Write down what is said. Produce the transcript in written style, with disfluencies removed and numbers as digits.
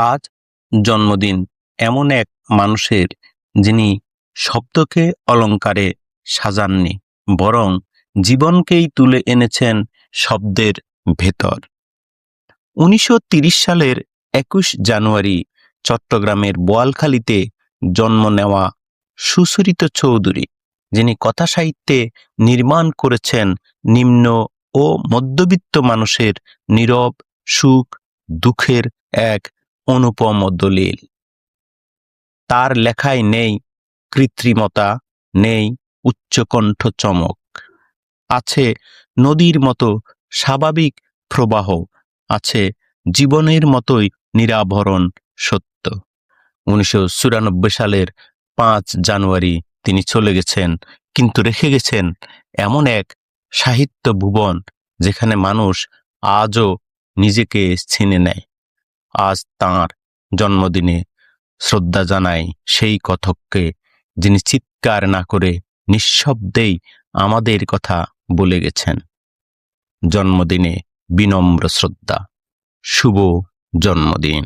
আজ জন্মদিন এমন এক মানুষের, যিনি শব্দকে অলংকারে সাজাননি, বরং জীবনকেই তুলে এনেছেন শব্দের ভেতর। 1930 সালের 21 জানুয়ারি চট্টগ্রামের বোয়ালখালীতে জন্ম নেওয়া সুচরিতা চৌধুরী, যিনি কথা সাহিত্যে নির্মাণ করেছেন নিম্ন ও মধ্যবিত্ত মানুষের নীরব সুখ দুঃখের এক অনুপম দলিল। তার লেখায় নেই কৃত্রিমতা, নেই উচ্চকণ্ঠ চমক, আছে নদীর মতো স্বাভাবিক প্রবাহ, আছে জীবনের মতোই নিরাভরণ সত্য। 1994 সালের 5 জানুয়ারি তিনি চলে গেছেন, কিন্তু রেখে গেছেন এমন এক সাহিত্য ভুবন যেখানে মানুষ আজও নিজেকে চিনে নেয়। আজ তাঁর জন্মদিনে শ্রদ্ধা জানাই সেই কথককে, যিনি চিৎকার না করে নিঃশব্দেই আমাদের কথা বলে গেছেন। জন্মদিনে বিনম্র শ্রদ্ধা। শুভ জন্মদিন।